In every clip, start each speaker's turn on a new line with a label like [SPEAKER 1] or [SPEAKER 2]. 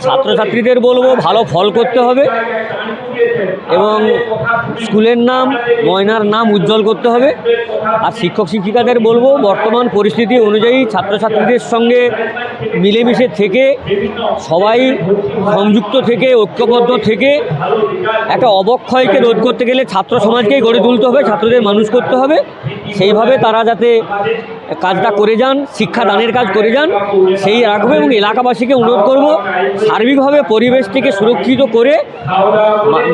[SPEAKER 1] ছাত্রছাত্রীদের বলবো ভালো ফল করতে হবে এবং স্কুলের নাম ময়নার নাম উজ্জ্বল করতে হবে। আর শিক্ষক শিক্ষিকাদের বলবো বর্তমান পরিস্থিতি অনুযায়ী ছাত্রছাত্রীদের সঙ্গে মিলেমিশে থেকে সবাই সংযুক্ত থেকে ঐক্যবদ্ধ থেকে একটা অবক্ষয়কে রোধ করতে গেলে ছাত্র সমাজকেই গড়ে তুলতে হবে, ছাত্রদের মানুষ করতে হবে। সেইভাবে তারা যাতে কাজটা করে যান, শিক্ষাদানের কাজ করে যান, সেই রাখবো। এবং এলাকাবাসীকে অনুরোধ করব সার্বিকভাবে পরিবেশটিকে সুরক্ষিত করে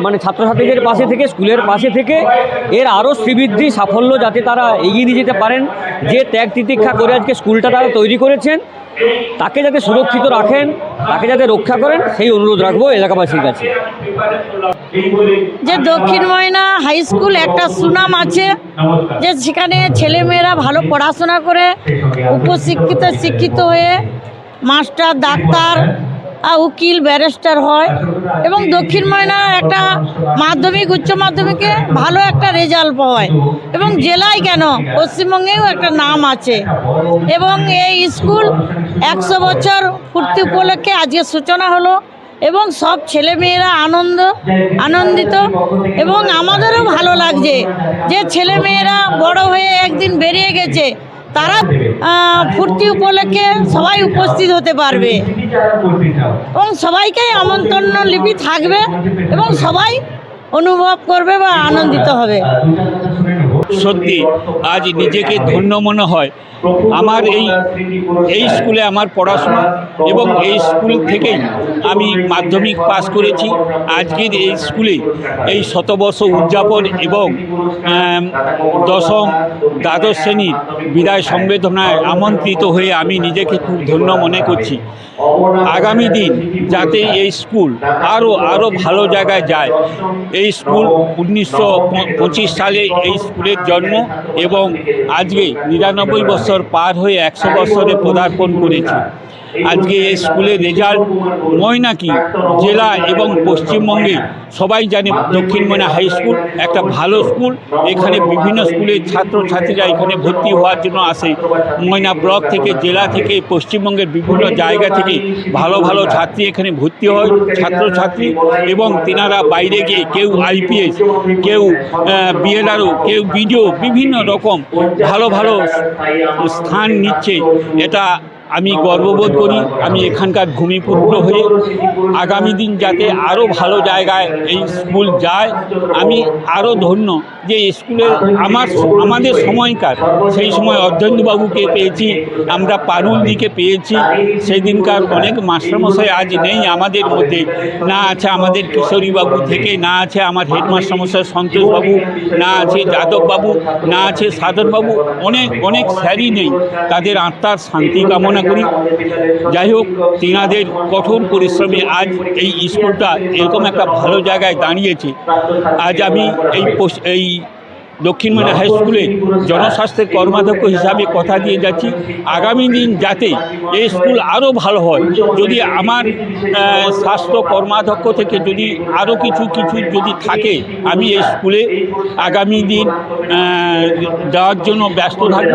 [SPEAKER 1] মানে ছাত্রছাত্রীদের পাশে থেকে স্কুলের পাশে থেকে এর আরও শ্রীবৃদ্ধি সাফল্য যাতে তারা এগিয়ে নিয়ে যেতে পারেন। যে ত্যাগ তিতিক্ষা করে আজকে স্কুলটা তারা তৈরি করেছেন তাকে যাতে সুরক্ষিত রাখেন, তাকে যাতে রক্ষা করেন, সেই অনুরোধ রাখবো এলাকাবাসীর কাছে।
[SPEAKER 2] যে দক্ষিণ ময়না হাই স্কুল একটা সুনাম আছে, যে সেখানে ছেলেমেয়েরা ভালো পড়াশোনা করে শিক্ষিত হয়ে মাস্টার, ডাক্তার, উকিল, ব্যারিস্টার হয়। এবং দক্ষিণ ময়না একটা মাধ্যমিক উচ্চ মাধ্যমিকে ভালো একটা রেজাল্ট হয় এবং জেলায় কেন পশ্চিমবঙ্গেও একটা নাম আছে। এবং এই স্কুল 100 বছর পূর্তি উপলক্ষে আজকে সূচনা হলো এবং সব ছেলেমেয়েরা আনন্দিত এবং আমাদেরও ভালো লাগছে যে ছেলেমেয়েরা বড় হয়ে একদিন বেরিয়ে গেছে, তারা ফুর্তি উপলক্ষে সবাই উপস্থিত হতে পারবে এবং সবাইকেই আমন্ত্রণ লিপি থাকবে এবং সবাই অনুভব করবে বা আনন্দিত হবে।
[SPEAKER 3] সত্যি আজ নিজেকে ধন্য মনে হয়। আমার এই স্কুলে আমার পড়াশোনা এবং এই স্কুল থেকেই আমি মাধ্যমিক পাস করেছি। আজকের এই স্কুলে এই শতবর্ষ উদযাপন এবং দশম দ্বাদশ শ্রেণীর বিদায় সংবর্ধনায় আমন্ত্রিত হয়ে আমি নিজেকে খুব ধন্য মনে করছি। আগামী দিন যাতে এই স্কুল আরও ভালো জায়গায় যায়। এই স্কুল 1925 সালে এই স্কুলের জন্ম এবং আজকে 99 বছর পার হয়ে 100 বছরে পদার্পণ করেছে। আজকে এই স্কুলের রেজাল্ট ময়নাকি জেলা এবং পশ্চিমবঙ্গে সবাই জানে দক্ষিণ ময়না হাই স্কুল একটা ভালো স্কুল। এখানে বিভিন্ন স্কুলের ছাত্রছাত্রীরা এখানে ভর্তি হওয়ার জন্য আসে। ময়না ব্লক থেকে, জেলা থেকে, পশ্চিমবঙ্গের বিভিন্ন জায়গা থেকে ভালো ভালো ছাত্রী এখানে ভর্তি হয়, ছাত্রছাত্রী, এবং তেনারা বাইরে গিয়ে কেউ আইপিএস, কেউ বিএলআরও, কেউ বিডিও, বিভিন্ন রকম ভালো ভালো স্থান নিচ্ছে। এটা আমি গর্ববোধ করি। আমি এখানকার ভূমিপুত্র হয়ে আগামী দিন যাতে আরও ভালো জায়গায় এই স্কুল যায়, আমি আরও ধন্য যে স্কুলে আমাদের সময়কার সেই সময় অধ্যেন্দ্রবাবুকে পেয়েছি, আমরা পারুলদিকে পেয়েছি। সেই দিনকার অনেক মাস্টারমশাই আজ নেই আমাদের মধ্যে, না আছে আমাদের কিশোরীবাবু থেকে, না আছে আমার হেডমাস্টারমশাই সন্তোষবাবু, না আছে যাদববাবু, না আছে সাধনবাবু, অনেক স্যারই নেই। তাদের আত্মার শান্তি কামনা করি। যাই হোক, তেনাদের কঠোর পরিশ্রমে আজ এই স্কুলটা এরকম একটা ভালো জায়গায় দাঁড়িয়েছে। আজ আমি এই দক্ষিণ ময়না হাই স্কুলে জনস্বাস্থ্যের কর্মাধ্যক্ষ হিসাবে কথা দিয়ে যাচ্ছি। আগামী দিন যাতে এই স্কুল আরও ভালো হয়, যদি আমার স্বাস্থ্য কর্মাধ্যক্ষ থেকে যদি আরও কিছু যদি থাকে, আমি এই স্কুলে আগামী দিন দেওয়ার জন্য ব্যস্ত থাকব।